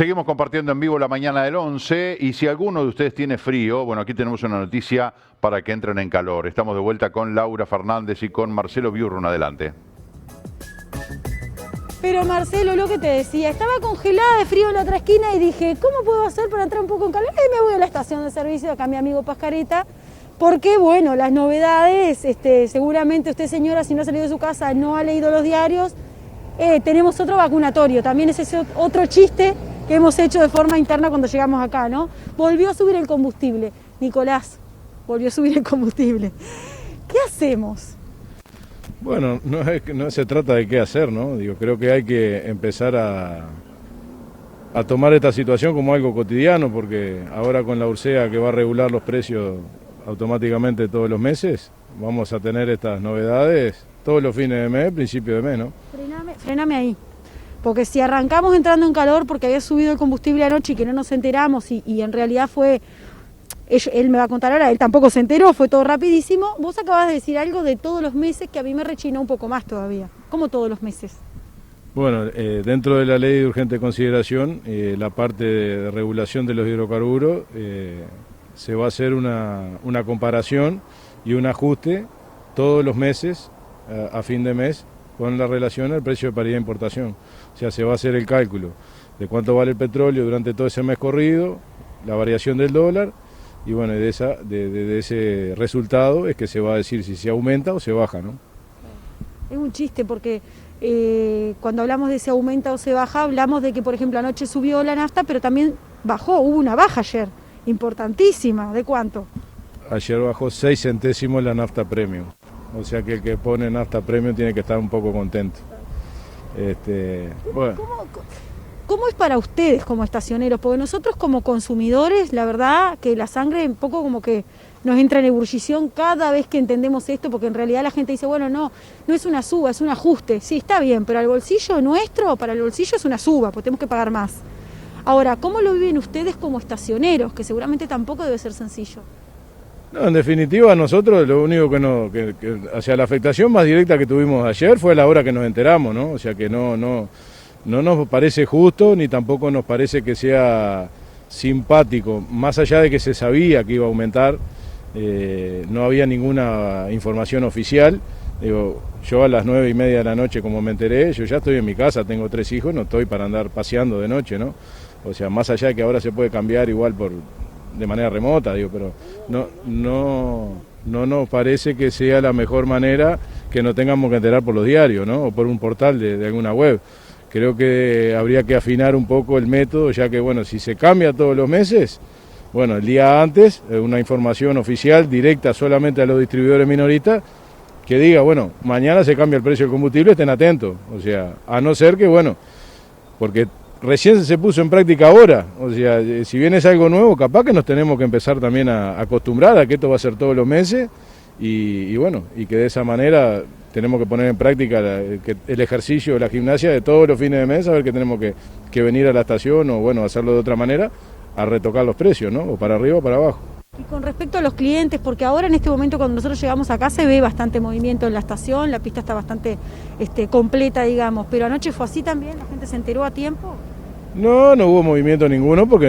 Seguimos compartiendo en vivo la mañana del 11 y si alguno de ustedes tiene frío, bueno, aquí tenemos una noticia para que entren en calor. Estamos de vuelta con Laura Fernández y con Marcelo Biurrun. Adelante. Pero Marcelo, lo que te decía, estaba congelada de frío en la otra esquina y dije, ¿cómo puedo hacer para entrar un poco en calor? Y me voy a la estación de servicio, acá mi amigo Pascareta, porque bueno, las novedades, seguramente usted señora, si no ha salido de su casa, no ha leído los diarios, tenemos otro vacunatorio, también es ese otro chiste que hemos hecho de forma interna cuando llegamos acá, ¿no? Volvió a subir el combustible, Nicolás, volvió a subir el combustible. ¿Qué hacemos? Bueno, no se trata de qué hacer, ¿no? Creo que hay que empezar a tomar esta situación como algo cotidiano, porque ahora con la Ursea que va a regular los precios automáticamente todos los meses, vamos a tener estas novedades todos los fines de mes, principio de mes, ¿no? Frename ahí, porque si arrancamos entrando en calor porque había subido el combustible anoche y que no nos enteramos y en realidad fue... Él me va a contar ahora, él tampoco se enteró, fue todo rapidísimo. Vos acabas de decir algo de todos los meses que a mí me rechinó un poco más todavía. ¿Cómo todos los meses? Bueno, dentro de la ley de urgente consideración, la parte de regulación de los hidrocarburos, se va a hacer una comparación y un ajuste todos los meses, a fin de mes, con la relación al precio de paridad de importación. O sea, se va a hacer el cálculo de cuánto vale el petróleo durante todo ese mes corrido, la variación del dólar, y bueno, de ese resultado es que se va a decir si se aumenta o se baja, ¿no? Es un chiste porque cuando hablamos de si aumenta o se baja, hablamos de que, por ejemplo, anoche subió la nafta, pero también bajó, hubo una baja ayer, importantísima. ¿De cuánto? Ayer bajó 6 centésimos la nafta premium, o sea que el que pone nafta premium tiene que estar un poco contento. Bueno. ¿Cómo es para ustedes como estacioneros? Porque nosotros como consumidores, la verdad que la sangre un poco como que nos entra en ebullición cada vez que entendemos esto, porque en realidad la gente dice, bueno, no es una suba, es un ajuste. Sí, está bien, pero al bolsillo nuestro, para el bolsillo es una suba, porque tenemos que pagar más. Ahora, ¿cómo lo viven ustedes como estacioneros? Que seguramente tampoco debe ser sencillo. No, en definitiva, nosotros lo único o sea, la afectación más directa que tuvimos ayer fue a la hora que nos enteramos, ¿no? O sea que no nos parece justo ni tampoco nos parece que sea simpático, más allá de que se sabía que iba a aumentar, no había ninguna información oficial. Yo a las 9:30 de la noche, como me enteré, yo ya estoy en mi casa, tengo 3 hijos, no estoy para andar paseando de noche, ¿no? O sea, más allá de que ahora se puede cambiar igual de manera remota, pero no nos parece que sea la mejor manera que nos tengamos que enterar por los diarios, ¿no? O por un portal de alguna web. Creo que habría que afinar un poco el método, ya que, bueno, si se cambia todos los meses, bueno, el día antes, una información oficial directa solamente a los distribuidores minoristas, que diga, bueno, mañana se cambia el precio del combustible, estén atentos. O sea, a no ser que, bueno, porque recién se puso en práctica ahora, o sea, si bien es algo nuevo, capaz que nos tenemos que empezar también a acostumbrar a que esto va a ser todos los meses, y bueno, y que de esa manera tenemos que poner en práctica el ejercicio de la gimnasia de todos los fines de mes, a ver que tenemos que venir a la estación o bueno, hacerlo de otra manera, a retocar los precios, ¿no? O para arriba o para abajo. Y con respecto a los clientes, porque ahora en este momento cuando nosotros llegamos acá se ve bastante movimiento en la estación, la pista está bastante completa, digamos, pero anoche fue así también, la gente se enteró a tiempo. No hubo movimiento ninguno porque,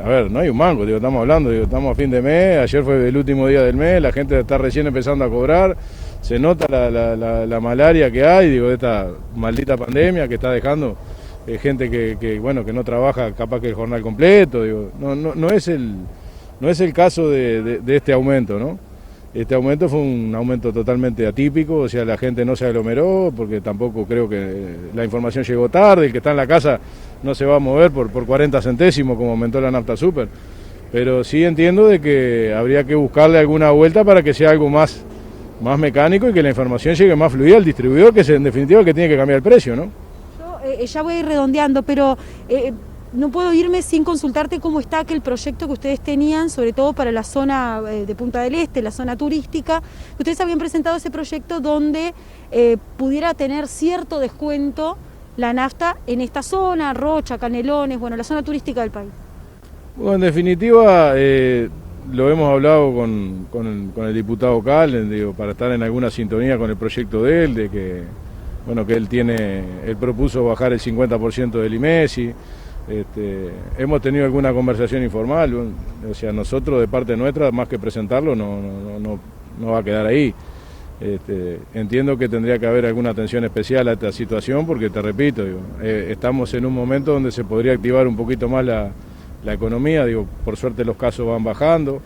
a ver, no hay un mango, estamos hablando, estamos a fin de mes, ayer fue el último día del mes, la gente está recién empezando a cobrar, se nota la malaria que hay, de esta maldita pandemia que está dejando gente que no trabaja capaz que el jornal completo, no es el caso de este aumento, ¿no? Este aumento fue un aumento totalmente atípico, o sea, la gente no se aglomeró, porque tampoco creo que la información llegó tarde, el que está en la casa no se va a mover por 40 centésimos como aumentó la nafta super, pero sí entiendo de que habría que buscarle alguna vuelta para que sea algo más mecánico y que la información llegue más fluida al distribuidor, que es en definitiva el que tiene que cambiar el precio, ¿no? Yo ya voy a ir redondeando, pero no puedo irme sin consultarte cómo está aquel proyecto que ustedes tenían, sobre todo para la zona de Punta del Este, la zona turística. Ustedes habían presentado ese proyecto donde pudiera tener cierto descuento la nafta en esta zona, Rocha, Canelones, bueno, la zona turística del país. Bueno, en definitiva, lo hemos hablado con el diputado Cal, para estar en alguna sintonía con el proyecto de él, de que, bueno, que él propuso bajar el 50% del IMESI, Hemos tenido alguna conversación informal, o sea, nosotros de parte nuestra, más que presentarlo, no va a quedar ahí. Entiendo que tendría que haber alguna atención especial a esta situación porque, te repito, estamos en un momento donde se podría activar un poquito más la economía, por suerte los casos van bajando,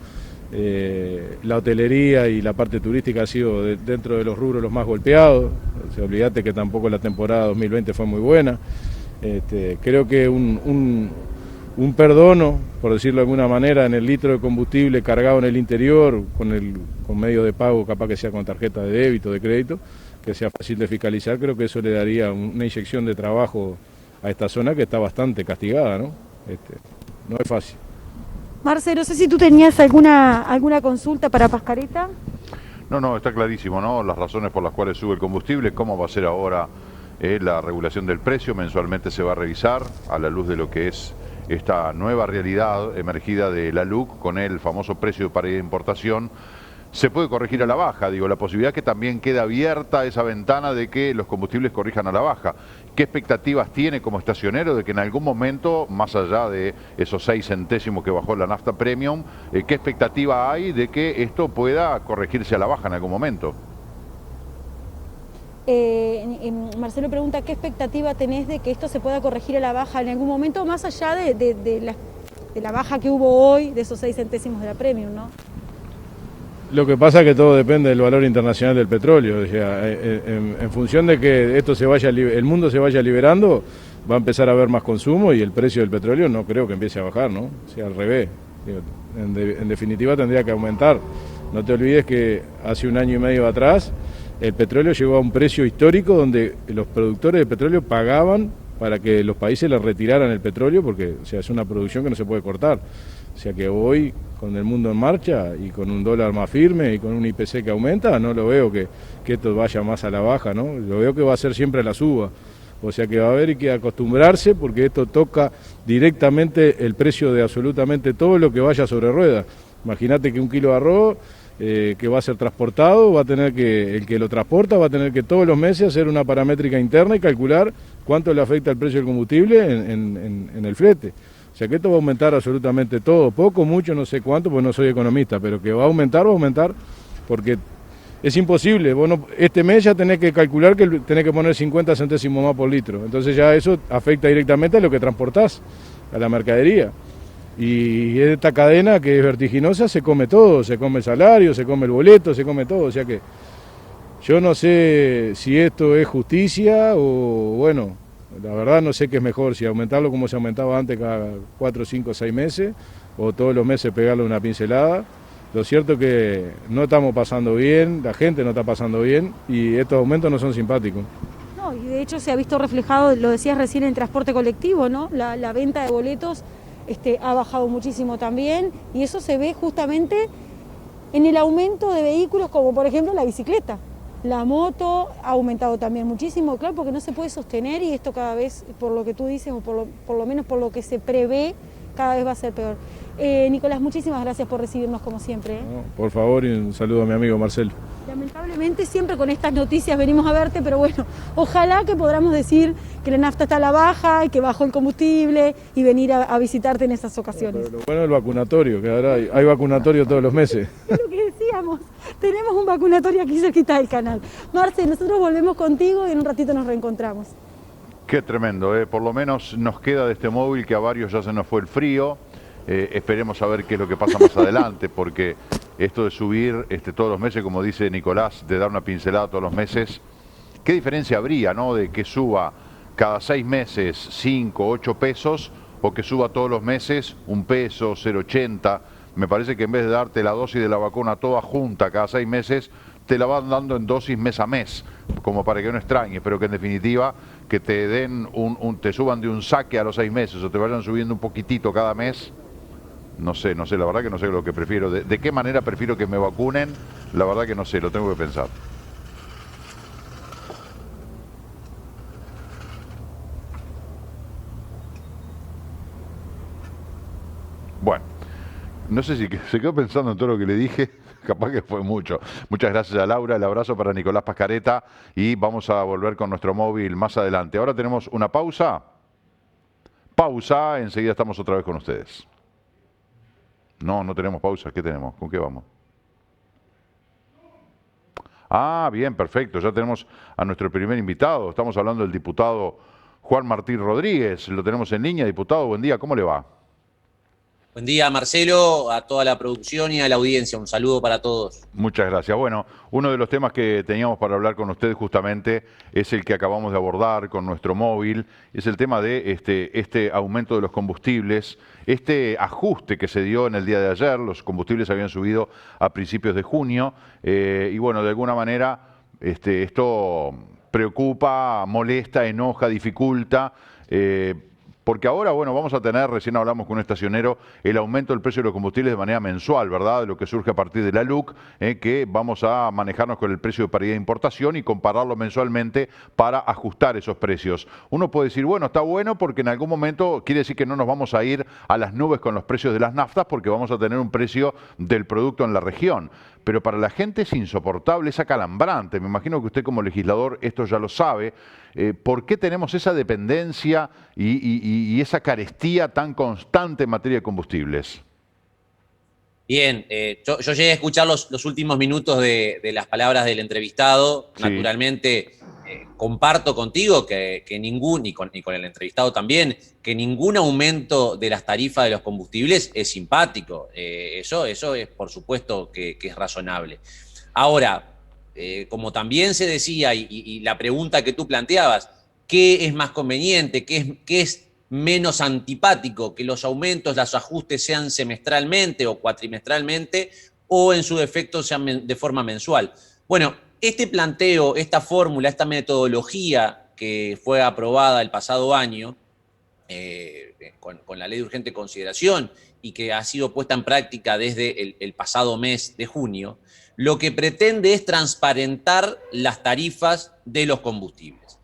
la hotelería y la parte turística ha sido dentro de los rubros los más golpeados, o sea, olvídate que tampoco la temporada 2020 fue muy buena. Creo que un perdono, por decirlo de alguna manera, en el litro de combustible cargado en el interior, con medio de pago, capaz que sea con tarjeta de débito, de crédito, que sea fácil de fiscalizar, creo que eso le daría una inyección de trabajo a esta zona que está bastante castigada, ¿no? No es fácil. Marce, no sé si tú tenías alguna consulta para Pascareta. No, está clarísimo, ¿no? Las razones por las cuales sube el combustible, cómo va a ser ahora la regulación del precio, mensualmente se va a revisar a la luz de lo que es esta nueva realidad emergida de la LUC con el famoso precio de paridad de importación. Se puede corregir a la baja, la posibilidad que también queda abierta esa ventana de que los combustibles corrijan a la baja. ¿Qué expectativas tiene como estacionero de que en algún momento, más allá de esos 6 centésimos que bajó la nafta premium, qué expectativa hay de que esto pueda corregirse a la baja en algún momento? Marcelo pregunta, ¿qué expectativa tenés de que esto se pueda corregir a la baja en algún momento, más allá de la baja que hubo hoy, de esos 6 centésimos de la premium, ¿no? Lo que pasa es que todo depende del valor internacional del petróleo. O sea, en función de que esto el mundo se vaya liberando, va a empezar a haber más consumo y el precio del petróleo no creo que empiece a bajar, ¿no? O sea, al revés. En definitiva tendría que aumentar. No te olvides que hace 1 año y medio atrás el petróleo llegó a un precio histórico donde los productores de petróleo pagaban para que los países les retiraran el petróleo porque, o sea, es una producción que no se puede cortar. O sea que hoy, con el mundo en marcha y con un dólar más firme y con un IPC que aumenta, no lo veo que esto vaya más a la baja, ¿no? Lo veo que va a ser siempre a la suba. O sea que va a haber que acostumbrarse porque esto toca directamente el precio de absolutamente todo lo que vaya sobre ruedas. Imagínate que 1 kilo de arroz que va a ser transportado, el que lo transporta va a tener que todos los meses hacer una paramétrica interna y calcular cuánto le afecta el precio del combustible en el flete. O sea que esto va a aumentar absolutamente todo, poco, mucho, no sé cuánto, pues no soy economista, pero que va a aumentar, porque es imposible. Vos este mes ya tenés que calcular que tenés que poner 50 centésimos más por litro, entonces ya eso afecta directamente a lo que transportás, a la mercadería. Y esta cadena que es vertiginosa se come todo, se come el salario, se come el boleto, se come todo, o sea que yo no sé si esto es justicia o bueno, la verdad no sé qué es mejor, si aumentarlo como se aumentaba antes cada 4, 5, 6 meses o todos los meses pegarle una pincelada. Lo cierto es que no estamos pasando bien, la gente no está pasando bien y estos aumentos no son simpáticos. No, y de hecho se ha visto reflejado, lo decías recién, en el transporte colectivo, ¿no? La venta de boletos ha bajado muchísimo también y eso se ve justamente en el aumento de vehículos como por ejemplo la bicicleta. La moto ha aumentado también muchísimo, claro, porque no se puede sostener y esto cada vez, por lo que tú dices, o por lo menos por lo que se prevé, cada vez va a ser peor. Nicolás, muchísimas gracias por recibirnos como siempre. No, por favor, y un saludo a mi amigo Marcelo. Lamentablemente siempre con estas noticias venimos a verte, pero bueno, ojalá que podamos decir que la nafta está a la baja y que bajó el combustible y venir a visitarte en esas ocasiones. Pero lo bueno es el vacunatorio, que ahora hay vacunatorio todos los meses. Es lo que decíamos, tenemos un vacunatorio aquí cerquita del canal. Marce, nosotros volvemos contigo y en un ratito nos reencontramos. Qué tremendo, por lo menos nos queda de este móvil que a varios ya se nos fue el frío. Esperemos a ver qué es lo que pasa más adelante, porque esto de subir todos los meses, como dice Nicolás, de dar una pincelada todos los meses, ¿qué diferencia habría, no? De que suba cada 6 meses 5, 8 pesos o que suba todos los meses 1 peso, 0,80. Me parece que en vez de darte la dosis de la vacuna toda junta cada 6 meses, te la van dando en dosis mes a mes, como para que no extrañes, pero que en definitiva que te den te suban de un saque a los 6 meses o te vayan subiendo un poquitito cada mes. No sé, la verdad que no sé lo que prefiero. ¿De qué manera prefiero que me vacunen? La verdad que no sé, lo tengo que pensar. Bueno, no sé si se quedó pensando en todo lo que le dije, capaz que fue mucho. Muchas gracias a Laura, el abrazo para Nicolás Pascareta y vamos a volver con nuestro móvil más adelante. Ahora tenemos una pausa. pausa, enseguida estamos otra vez con ustedes. No, no tenemos pausa, ¿qué tenemos? ¿Con qué vamos? Ah, bien, perfecto, ya tenemos a nuestro primer invitado, estamos hablando del diputado Juan Martín Rodríguez, lo tenemos en línea. Diputado, buen día, ¿cómo le va? Buen día, Marcelo, a toda la producción y a la audiencia. Un saludo para todos. Muchas gracias. Bueno, uno de los temas que teníamos para hablar con usted justamente es el que acabamos de abordar con nuestro móvil, es el tema de este aumento de los combustibles, este ajuste que se dio en el día de ayer. Los combustibles habían subido a principios de junio y bueno, de alguna manera esto preocupa, molesta, enoja, dificulta. Porque ahora, bueno, vamos a tener, recién hablamos con un estacionero, el aumento del precio de los combustibles de manera mensual, ¿verdad? De lo que surge a partir de la LUC, que vamos a manejarnos con el precio de paridad de importación y compararlo mensualmente para ajustar esos precios. Uno puede decir, bueno, está bueno porque en algún momento quiere decir que no nos vamos a ir a las nubes con los precios de las naftas porque vamos a tener un precio del producto en la región. Pero para la gente es insoportable, es acalambrante. Me imagino que usted como legislador esto ya lo sabe. ¿Por qué tenemos esa dependencia y esa carestía tan constante en materia de combustibles? Bien, yo llegué a escuchar los últimos minutos de las palabras del entrevistado. Sí. Naturalmente, comparto contigo que y con el entrevistado también, que ningún aumento de las tarifas de los combustibles es simpático. Eso es por supuesto que es razonable. Ahora, como también se decía, y la pregunta que tú planteabas, ¿qué es más conveniente? ¿Qué es menos antipático? ¿Que los aumentos, los ajustes sean semestralmente o cuatrimestralmente o en su defecto sean de forma mensual? Bueno, este planteo, esta fórmula, esta metodología que fue aprobada el pasado año con la ley de urgente consideración y que ha sido puesta en práctica desde el pasado mes de junio, lo que pretende es transparentar las tarifas de los combustibles.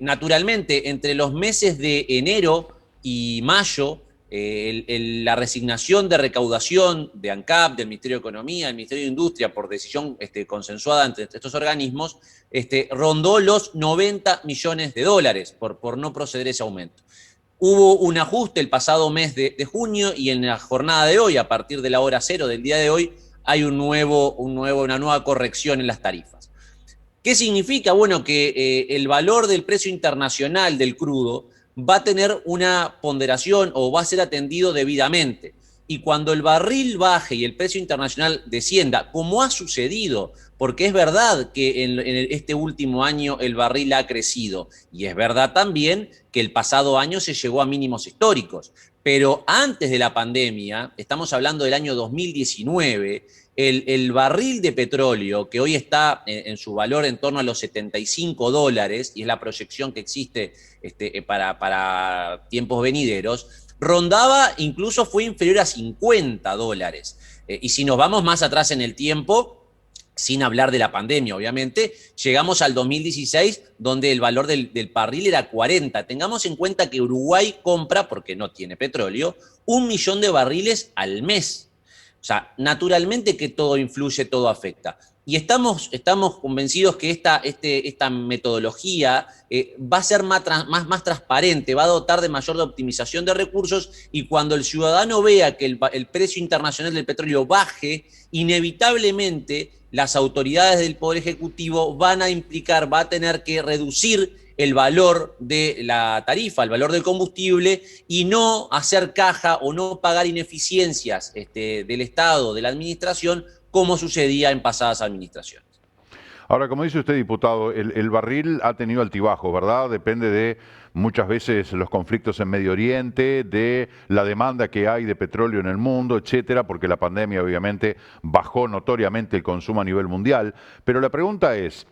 Naturalmente, entre los meses de enero y mayo, la resignación de recaudación de ANCAP, del Ministerio de Economía, del Ministerio de Industria, por decisión consensuada entre estos organismos, rondó los 90 millones de dólares por no proceder ese aumento. Hubo un ajuste el pasado mes de junio y en la jornada de hoy, a partir de la hora cero del día de hoy, hay una nueva corrección en las tarifas. ¿Qué significa? Bueno, que el valor del precio internacional del crudo va a tener una ponderación o va a ser atendido debidamente. Y cuando el barril baje y el precio internacional descienda, como ha sucedido, porque es verdad que en este último año el barril ha crecido, y es verdad también que el pasado año se llegó a mínimos históricos, pero antes de la pandemia, estamos hablando del año 2019, el barril de petróleo, que hoy está en su valor en torno a los $75, y es la proyección que existe para tiempos venideros, rondaba, incluso fue inferior a $50. Y si nos vamos más atrás en el tiempo, sin hablar de la pandemia, obviamente, llegamos al 2016, donde el valor del barril era 40. Tengamos en cuenta que Uruguay compra, porque no tiene petróleo, 1 millón de barriles al mes. O sea, naturalmente que todo influye, todo afecta. Y estamos convencidos que esta metodología va a ser más transparente, va a dotar de mayor optimización de recursos, y cuando el ciudadano vea que el precio internacional del petróleo baje, inevitablemente las autoridades del Poder Ejecutivo va a tener que reducir el valor de la tarifa, el valor del combustible, y no hacer caja o no pagar ineficiencias del Estado, de la administración, como sucedía en pasadas administraciones. Ahora, como dice usted, diputado, el barril ha tenido altibajos, ¿verdad? Depende de muchas veces los conflictos en Medio Oriente, de la demanda que hay de petróleo en el mundo, etcétera, porque la pandemia obviamente bajó notoriamente el consumo a nivel mundial. Pero la pregunta es,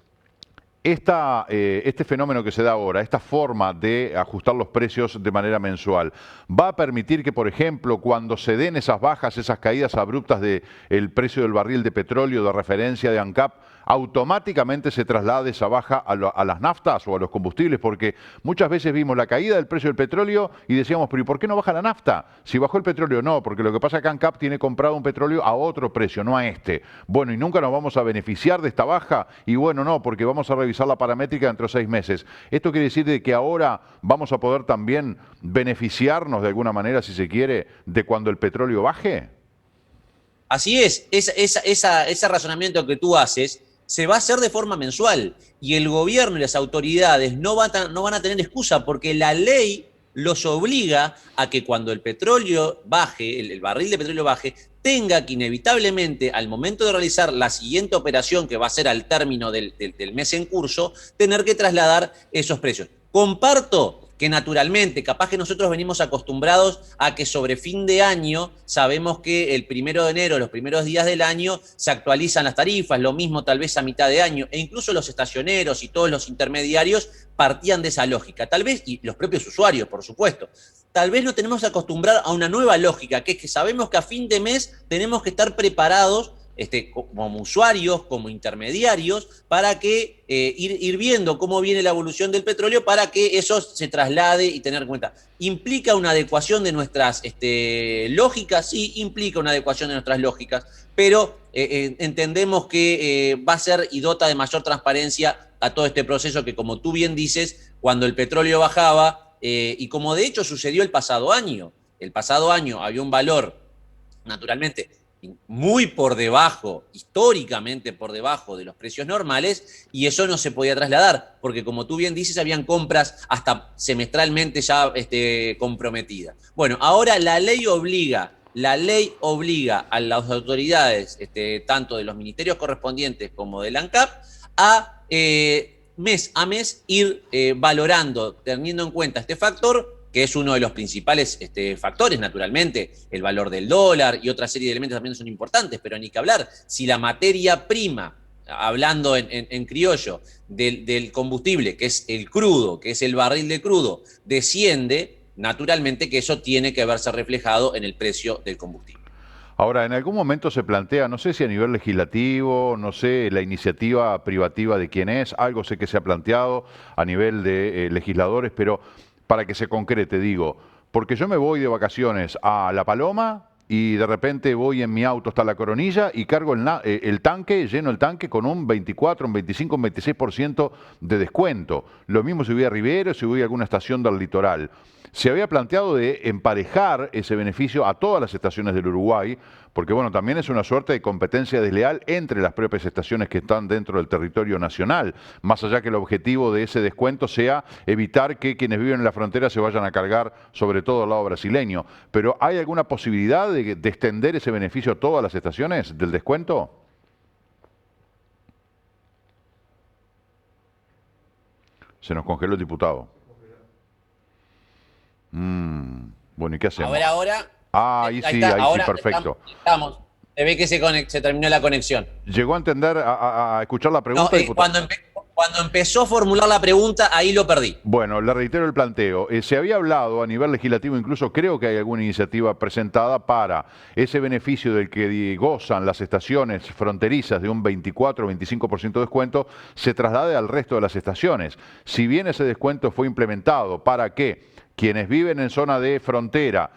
este fenómeno que se da ahora, esta forma de ajustar los precios de manera mensual, ¿va a permitir que, por ejemplo, cuando se den esas bajas, esas caídas abruptas del precio del barril de petróleo de referencia de ANCAP, automáticamente se traslade esa baja a las naftas o a los combustibles, porque muchas veces vimos la caída del precio del petróleo y decíamos, pero ¿y por qué no baja la nafta? Si bajó el petróleo, no, porque lo que pasa es que ANCAP tiene comprado un petróleo a otro precio, no a este. Bueno, y nunca nos vamos a beneficiar de esta baja, y bueno, no, porque vamos a revisar la paramétrica dentro de 6 meses. Esto quiere decir de que ahora vamos a poder también beneficiarnos de alguna manera, si se quiere, de cuando el petróleo baje. Así es, ese razonamiento que tú haces se va a hacer de forma mensual y el gobierno y las autoridades no van a tener excusa porque la ley los obliga a que cuando el petróleo baje, el barril de petróleo baje, tenga que inevitablemente al momento de realizar la siguiente operación que va a ser al término del mes en curso, tener que trasladar esos precios. Comparto que naturalmente, capaz que nosotros venimos acostumbrados a que sobre fin de año sabemos que el 1 de enero, los primeros días del año, se actualizan las tarifas, lo mismo tal vez a mitad de año, e incluso los estacioneros y todos los intermediarios partían de esa lógica, tal vez, y los propios usuarios, por supuesto. Tal vez nos tenemos que acostumbrar a una nueva lógica, que es que sabemos que a fin de mes tenemos que estar preparados como usuarios, como intermediarios, para que ir viendo cómo viene la evolución del petróleo para que eso se traslade y tener en cuenta. ¿Implica una adecuación de nuestras lógicas? Sí, implica una adecuación de nuestras lógicas, pero entendemos que va a ser y dota de mayor transparencia a todo este proceso que, como tú bien dices, cuando el petróleo bajaba, y como de hecho sucedió el pasado año había un valor, naturalmente, muy por debajo, históricamente por debajo de los precios normales, y eso no se podía trasladar, porque como tú bien dices, habían compras hasta semestralmente ya comprometidas. Bueno, ahora la ley obliga a las autoridades, tanto de los ministerios correspondientes como del ANCAP, a mes a mes ir valorando, teniendo en cuenta este factor, que es uno de los principales factores, naturalmente. El valor del dólar y otra serie de elementos también son importantes, pero ni que hablar. Si la materia prima, hablando en criollo, del combustible, que es el crudo, que es el barril de crudo, desciende, naturalmente que eso tiene que verse reflejado en el precio del combustible. Ahora, en algún momento se plantea, no sé si a nivel legislativo, no sé, la iniciativa privativa de quién es, algo sé que se ha planteado a nivel de legisladores, pero para que se concrete, digo, porque yo me voy de vacaciones a La Paloma y de repente voy en mi auto hasta La Coronilla y cargo el tanque, lleno el tanque con un 24, un 25, un 26% de descuento. Lo mismo si voy a Rivero, si voy a alguna estación del litoral. Se había planteado de emparejar ese beneficio a todas las estaciones del Uruguay, porque bueno, también es una suerte de competencia desleal entre las propias estaciones que están dentro del territorio nacional, más allá que el objetivo de ese descuento sea evitar que quienes viven en la frontera se vayan a cargar sobre todo al lado brasileño. Pero ¿hay alguna posibilidad de extender ese beneficio a todas las estaciones del descuento? Se nos congeló el diputado. Bueno, ¿y qué hacemos? A ver ahora. Ahí sí, perfecto. Estamos. Se ve que se terminó la conexión. ¿Llegó a entender, a escuchar la pregunta? No, cuando empezó a formular la pregunta, ahí lo perdí. Bueno, le reitero el planteo. Se había hablado a nivel legislativo, incluso creo que hay alguna iniciativa presentada para ese beneficio del que gozan las estaciones fronterizas de un 24 o 25% de descuento, se traslade al resto de las estaciones. Si bien ese descuento fue implementado para que quienes viven en zona de frontera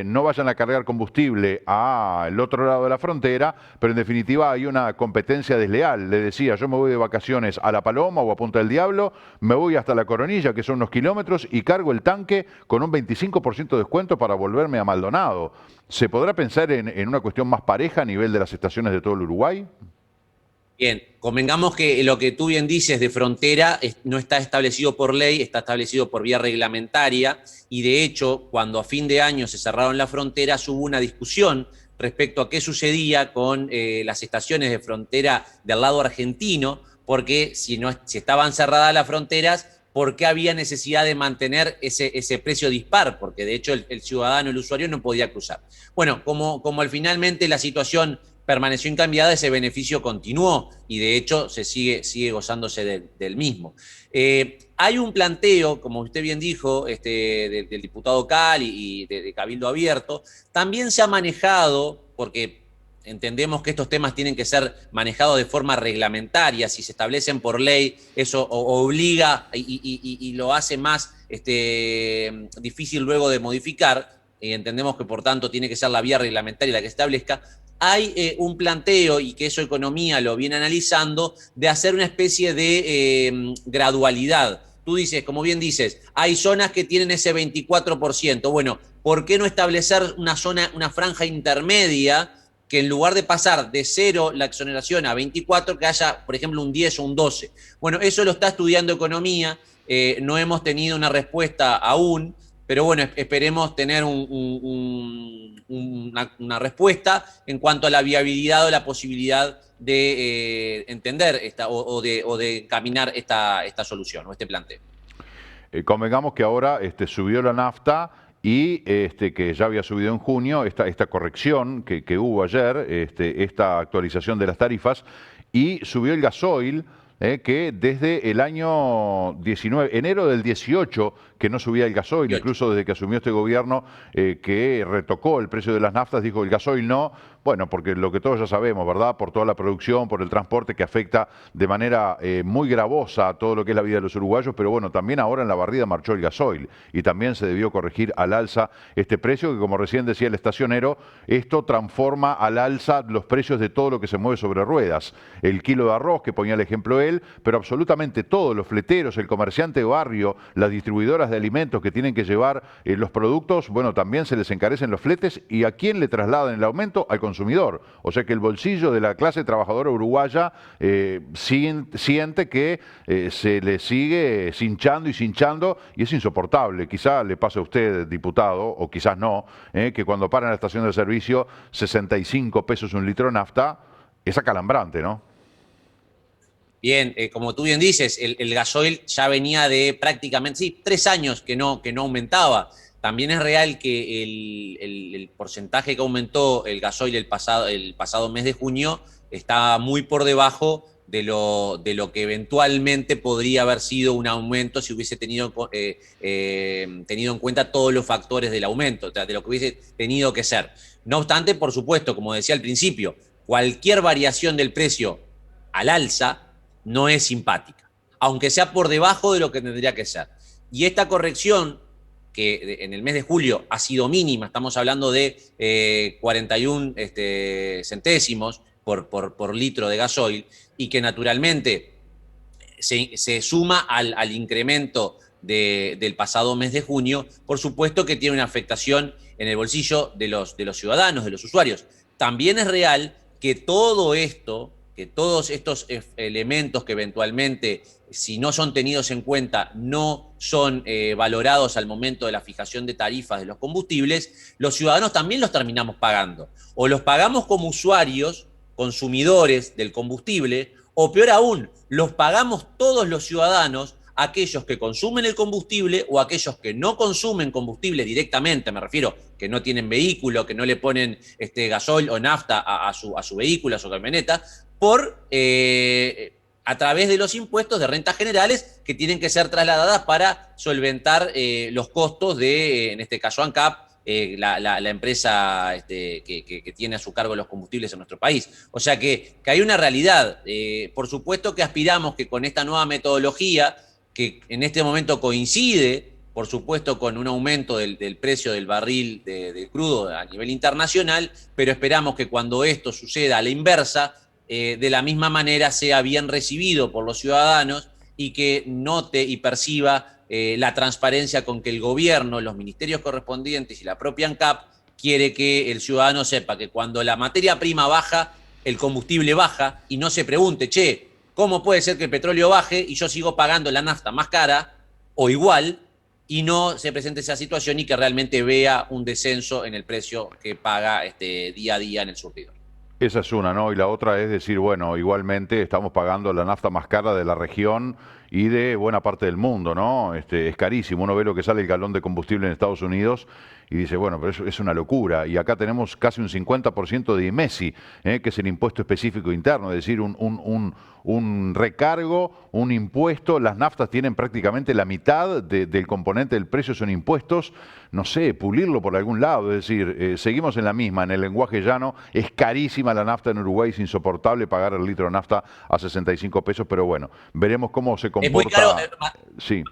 no vayan a cargar combustible al otro lado de la frontera, pero en definitiva hay una competencia desleal. Le decía, yo me voy de vacaciones a La Paloma o a Punta del Diablo, me voy hasta La Coronilla, que son unos kilómetros, y cargo el tanque con un 25% de descuento para volverme a Maldonado. ¿Se podrá pensar en una cuestión más pareja a nivel de las estaciones de todo el Uruguay? Bien, convengamos que lo que tú bien dices de frontera no está establecido por ley, está establecido por vía reglamentaria, y de hecho, cuando a fin de año se cerraron las fronteras, hubo una discusión respecto a qué sucedía con las estaciones de frontera del lado argentino, porque si estaban cerradas las fronteras, ¿por qué había necesidad de mantener ese precio dispar? Porque de hecho el ciudadano, el usuario, no podía cruzar. Bueno, como finalmente la situación permaneció incambiada, ese beneficio continuó y de hecho se sigue gozándose del mismo. Hay un planteo, como usted bien dijo, del diputado Cal y de Cabildo Abierto. También se ha manejado, porque entendemos que estos temas tienen que ser manejados de forma reglamentaria. Si se establecen por ley, eso obliga y lo hace más difícil luego de modificar. Entendemos que, por tanto, tiene que ser la vía reglamentaria la que establezca. Hay un planteo, y que eso Economía lo viene analizando, de hacer una especie de gradualidad. Tú dices, como bien dices, hay zonas que tienen ese 24%. Bueno, ¿por qué no establecer una franja intermedia que, en lugar de pasar de 0 la exoneración a 24, que haya, por ejemplo, un 10 o un 12? Bueno, eso lo está estudiando Economía. No hemos tenido una respuesta aún, pero bueno, esperemos tener una respuesta en cuanto a la viabilidad o la posibilidad de entender o de caminar esta solución o este planteo. Convengamos que ahora subió la nafta y que ya había subido en junio, esta corrección que hubo ayer, esta actualización de las tarifas, y subió el gasoil, que desde el año 19, enero del 18, que no subía el gasoil, incluso desde que asumió este gobierno, que retocó el precio de las naftas, dijo el gasoil no. Bueno, porque lo que todos ya sabemos, ¿verdad? Por toda la producción, por el transporte que afecta de manera muy gravosa a todo lo que es la vida de los uruguayos, pero bueno, también ahora en la barrida marchó el gasoil y también se debió corregir al alza este precio, que como recién decía el estacionero, esto transforma al alza los precios de todo lo que se mueve sobre ruedas. El kilo de arroz, que ponía el ejemplo él, pero absolutamente todos, los fleteros, el comerciante de barrio, las distribuidoras de alimentos que tienen que llevar los productos, bueno, también se les encarecen los fletes. ¿Y a quién le trasladan el aumento? Al consumidor. O sea que el bolsillo de la clase trabajadora uruguaya siente que se le sigue cinchando, y es insoportable. Quizá le pase a usted, diputado, o quizás no, que cuando para en la estación de servicio 65 pesos un litro de nafta, es acalambrante, ¿no? Bien, como tú bien dices, el gasoil ya venía de prácticamente, sí, 3 años que no aumentaba. También es real que el porcentaje que aumentó el gasoil el pasado mes de junio está muy por debajo de lo que eventualmente podría haber sido un aumento si hubiese tenido en cuenta todos los factores del aumento, o sea, de lo que hubiese tenido que ser. No obstante, por supuesto, como decía al principio, cualquier variación del precio al alza no es simpática, aunque sea por debajo de lo que tendría que ser. Y esta corrección, que en el mes de julio ha sido mínima, estamos hablando de 41 centésimos por litro de gasoil, y que naturalmente se suma al incremento del pasado mes de junio, por supuesto que tiene una afectación en el bolsillo de los ciudadanos, de los usuarios. También es real que todo esto, que todos estos elementos que eventualmente, si no son tenidos en cuenta, no son valorados al momento de la fijación de tarifas de los combustibles, los ciudadanos también los terminamos pagando. O los pagamos como usuarios, consumidores del combustible, o peor aún, los pagamos todos los ciudadanos, aquellos que consumen el combustible o aquellos que no consumen combustible directamente, me refiero, que no tienen vehículo, que no le ponen gasoil o nafta a su vehículo, a su camioneta, a través de los impuestos de rentas generales que tienen que ser trasladadas para solventar los costos de, en este caso, ANCAP, la empresa que tiene a su cargo los combustibles en nuestro país. O sea que hay una realidad. Por supuesto que aspiramos que con esta nueva metodología, que en este momento coincide, por supuesto, con un aumento del precio del barril de crudo a nivel internacional, pero esperamos que cuando esto suceda a la inversa, de la misma manera sea bien recibido por los ciudadanos y que note y perciba la transparencia con que el gobierno, los ministerios correspondientes y la propia ANCAP quiere que el ciudadano sepa que cuando la materia prima baja, el combustible baja, y no se pregunte, che, ¿cómo puede ser que el petróleo baje y yo sigo pagando la nafta más cara o igual? Y no se presente esa situación y que realmente vea un descenso en el precio que paga día a día en el surtidor. Esa es una, ¿no? Y la otra es decir, bueno, igualmente estamos pagando la nafta más cara de la región y de buena parte del mundo, ¿no? Es carísimo. Uno ve lo que sale el galón de combustible en Estados Unidos y dice, bueno, pero eso es una locura. Y acá tenemos casi un 50% de IMESI, que es el impuesto específico interno, es decir, un recargo, un impuesto. Las naftas tienen prácticamente la mitad del componente del precio, son impuestos. No sé, pulirlo por algún lado. Es decir, seguimos en la misma, en el lenguaje llano. Es carísima la nafta en Uruguay, es insoportable pagar el litro de nafta a 65 pesos, pero bueno, veremos cómo se comporta. Es muy caro, sí.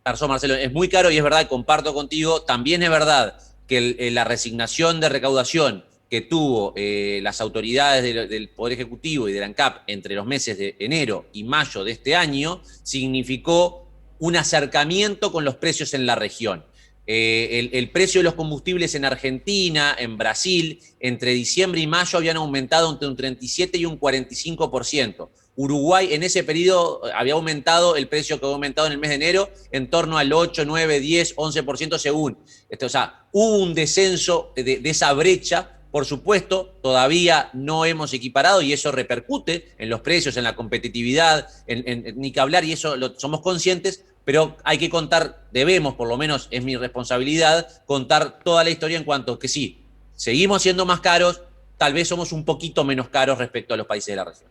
Marcelo, es muy caro y es verdad, comparto contigo. También es verdad que la resignación de recaudación que tuvo las autoridades del Poder Ejecutivo y de la ANCAP entre los meses de enero y mayo de este año significó un acercamiento con los precios en la región. El precio de los combustibles en Argentina, en Brasil, entre diciembre y mayo habían aumentado entre un 37 y un 45%. Uruguay en ese periodo había aumentado el precio que había aumentado en el mes de enero en torno al 8, 9, 10, 11% según. O sea, hubo un descenso de esa brecha. Por supuesto, todavía no hemos equiparado y eso repercute en los precios, en la competitividad, ni que hablar, y eso somos conscientes, pero hay que contar, debemos, por lo menos es mi responsabilidad, contar toda la historia en cuanto que sí, seguimos siendo más caros, tal vez somos un poquito menos caros respecto a los países de la región.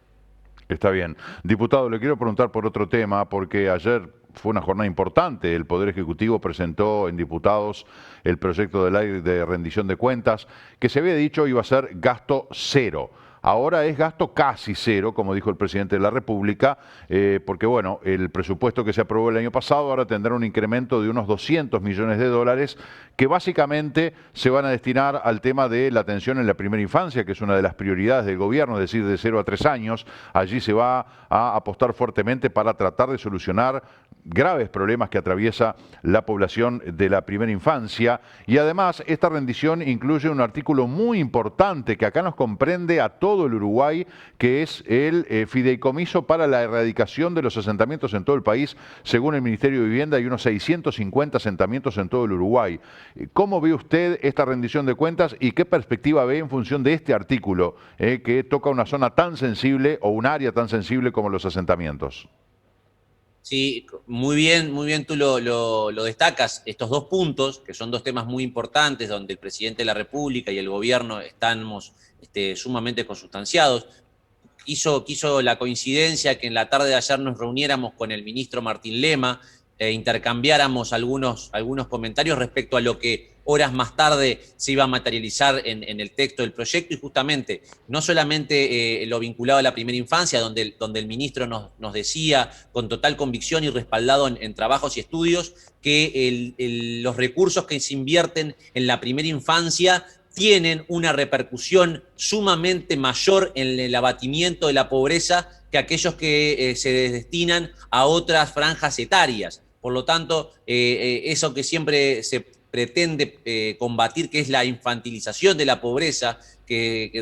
Está bien. Diputado, le quiero preguntar por otro tema, porque ayer fue una jornada importante. El Poder Ejecutivo presentó en diputados el proyecto de ley de rendición de cuentas, que se había dicho iba a ser gasto cero. Ahora es gasto casi cero, como dijo el presidente de la República, porque bueno, el presupuesto que se aprobó el año pasado ahora tendrá un incremento de unos 200 millones de dólares que básicamente se van a destinar al tema de la atención en la primera infancia, que es una de las prioridades del gobierno, es decir, de 0 a 3 años. Allí se va a apostar fuertemente para tratar de solucionar graves problemas que atraviesa la población de la primera infancia. Y además, esta rendición incluye un artículo muy importante que acá nos comprende a todo el Uruguay, que es el fideicomiso para la erradicación de los asentamientos en todo el país. Según el Ministerio de Vivienda, hay unos 650 asentamientos en todo el Uruguay. ¿Cómo ve usted esta rendición de cuentas y qué perspectiva ve en función de este artículo que toca una zona tan sensible o un área tan sensible como los asentamientos? Sí, muy bien tú lo destacas, estos dos puntos, que son dos temas muy importantes, donde el presidente de la República y el gobierno estamos sumamente consustanciados. Quiso la coincidencia que en la tarde de ayer nos reuniéramos con el ministro Martín Lema e intercambiáramos algunos comentarios respecto a lo que horas más tarde se iba a materializar en el texto del proyecto, y justamente no solamente lo vinculado a la primera infancia, donde el ministro nos decía con total convicción y respaldado en trabajos y estudios que los recursos que se invierten en la primera infancia tienen una repercusión sumamente mayor en el abatimiento de la pobreza que aquellos que se destinan a otras franjas etarias. Por lo tanto, eso que siempre se pretende combatir, que es la infantilización de la pobreza,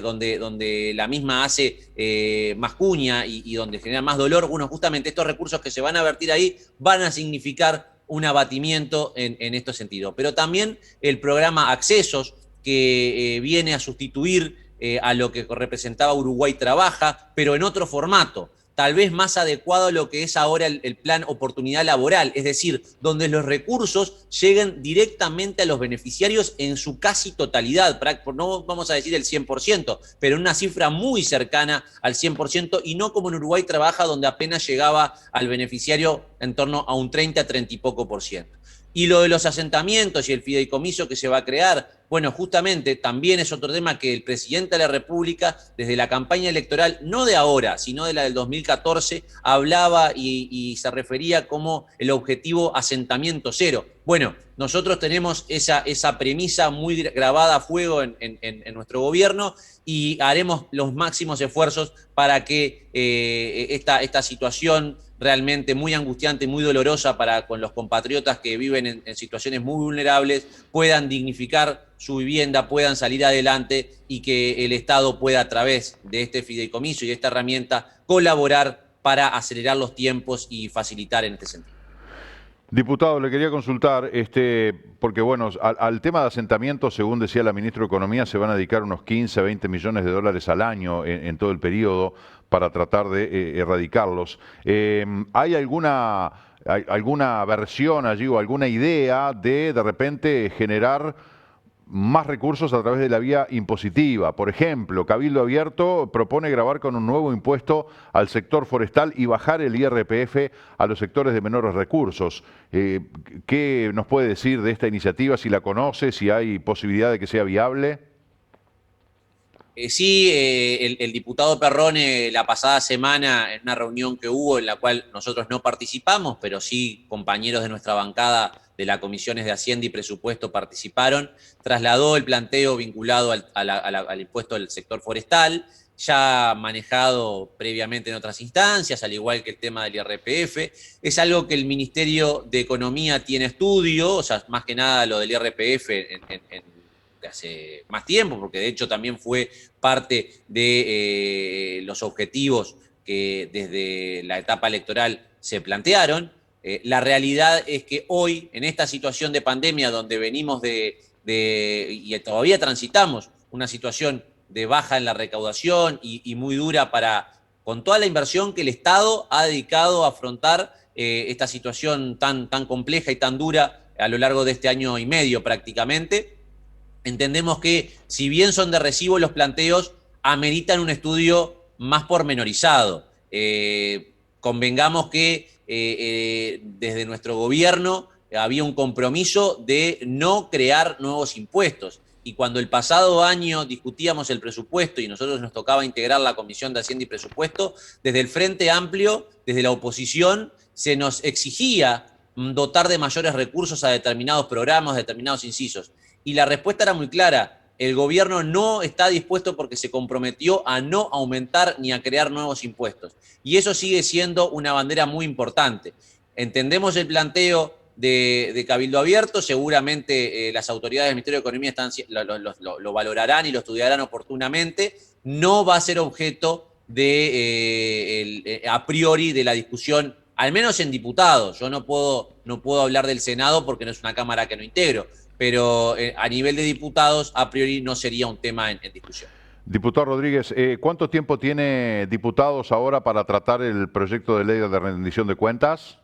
donde la misma hace más cuña y donde genera más dolor, bueno, justamente estos recursos que se van a vertir ahí van a significar un abatimiento en este sentido. Pero también el programa Accesos, que viene a sustituir a lo que representaba Uruguay Trabaja, pero en otro formato, tal vez más adecuado a lo que es ahora el plan Oportunidad Laboral, es decir, donde los recursos lleguen directamente a los beneficiarios en su casi totalidad, no vamos a decir el 100%, pero en una cifra muy cercana al 100%, y no como en Uruguay Trabaja, donde apenas llegaba al beneficiario en torno a un 30, 30 y poco por ciento. Y lo de los asentamientos y el fideicomiso que se va a crear, bueno, justamente también es otro tema que el presidente de la República, desde la campaña electoral, no de ahora, sino de la del 2014, hablaba y se refería como el objetivo asentamiento cero. Bueno, nosotros tenemos esa premisa muy grabada a fuego en nuestro gobierno, y haremos los máximos esfuerzos para que esta situación realmente muy angustiante, muy dolorosa con los compatriotas que viven en situaciones muy vulnerables, puedan dignificar su vivienda, puedan salir adelante, y que el Estado pueda, a través de este fideicomiso y de esta herramienta, colaborar para acelerar los tiempos y facilitar en este sentido. Diputado, le quería consultar, porque bueno, al tema de asentamientos, según decía la ministra de Economía, se van a dedicar unos 15, 20 millones de dólares al año en todo el periodo para tratar de erradicarlos. ¿Hay alguna versión allí o alguna idea de repente generar más recursos a través de la vía impositiva? Por ejemplo, Cabildo Abierto propone gravar con un nuevo impuesto al sector forestal y bajar el IRPF a los sectores de menores recursos. ¿Qué nos puede decir de esta iniciativa? Si la conoce, si hay posibilidad de que sea viable. Sí, el diputado Perrone la pasada semana, en una reunión que hubo en la cual nosotros no participamos, pero sí compañeros de nuestra bancada de las comisiones de Hacienda y Presupuesto participaron, trasladó el planteo vinculado al impuesto del sector forestal, ya manejado previamente en otras instancias, al igual que el tema del IRPF. Es algo que el Ministerio de Economía tiene estudio, o sea, más que nada lo del IRPF de hace más tiempo, porque de hecho también fue parte de los objetivos que desde la etapa electoral se plantearon. La realidad es que hoy, en esta situación de pandemia, donde venimos y todavía transitamos una situación de baja en la recaudación y muy dura con toda la inversión que el Estado ha dedicado a afrontar esta situación tan compleja y tan dura a lo largo de este año y medio prácticamente, entendemos que, si bien son de recibo los planteos, ameritan un estudio más pormenorizado. Convengamos que desde nuestro gobierno había un compromiso de no crear nuevos impuestos. Y cuando el pasado año discutíamos el presupuesto y nosotros nos tocaba integrar la Comisión de Hacienda y Presupuesto, desde el Frente Amplio, desde la oposición, se nos exigía dotar de mayores recursos a determinados programas, determinados incisos. Y la respuesta era muy clara: el gobierno no está dispuesto porque se comprometió a no aumentar ni a crear nuevos impuestos. Y eso sigue siendo una bandera muy importante. Entendemos el planteo de Cabildo Abierto, seguramente las autoridades del Ministerio de Economía lo valorarán y lo estudiarán oportunamente. No va a ser objeto a priori de la discusión, al menos en diputados. Yo no puedo hablar del Senado porque no es una cámara que no integro, pero a nivel de diputados, a priori no sería un tema en discusión. Diputado Rodríguez, ¿cuánto tiempo tiene diputados ahora para tratar el proyecto de ley de rendición de cuentas?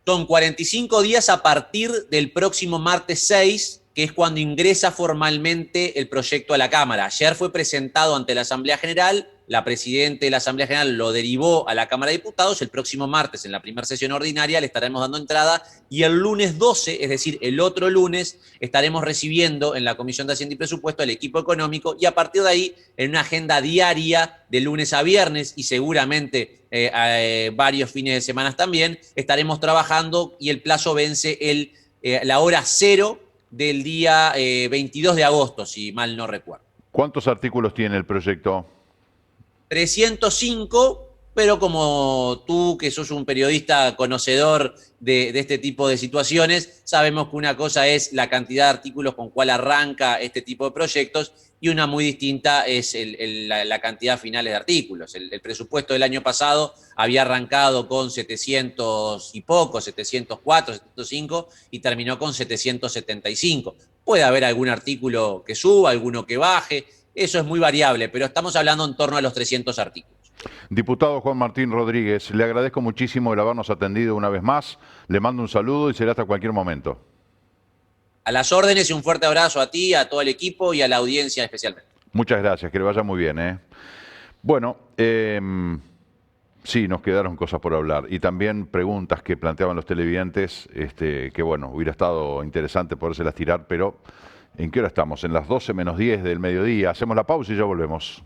Son 45 días a partir del próximo martes 6, que es cuando ingresa formalmente el proyecto a la Cámara. Ayer fue presentado ante la Asamblea General, la presidenta de la Asamblea General lo derivó a la Cámara de Diputados. El próximo martes, en la primera sesión ordinaria, le estaremos dando entrada, y el lunes 12, es decir, el otro lunes, estaremos recibiendo en la Comisión de Hacienda y Presupuesto al equipo económico, y a partir de ahí, en una agenda diaria de lunes a viernes y seguramente varios fines de semana también, estaremos trabajando, y el plazo vence la hora 0 del día 22 de agosto, si mal no recuerdo. ¿Cuántos artículos tiene el proyecto? 305, pero como tú, que sos un periodista conocedor de este tipo de situaciones, sabemos que una cosa es la cantidad de artículos con cual arranca este tipo de proyectos, y una muy distinta es la cantidad final de artículos. El presupuesto del año pasado había arrancado con 700 y poco, 704, 705, y terminó con 775. Puede haber algún artículo que suba, alguno que baje, eso es muy variable, pero estamos hablando en torno a los 300 artículos. Diputado Juan Martín Rodríguez, le agradezco muchísimo el habernos atendido una vez más, le mando un saludo y será hasta cualquier momento. A las órdenes, y un fuerte abrazo a ti, a todo el equipo y a la audiencia especialmente. Muchas gracias, que le vaya muy bien. Bueno, sí, nos quedaron cosas por hablar y también preguntas que planteaban los televidentes, que bueno, hubiera estado interesante podérselas tirar, pero ¿en qué hora estamos? En las 12 menos 10 del mediodía. Hacemos la pausa y ya volvemos.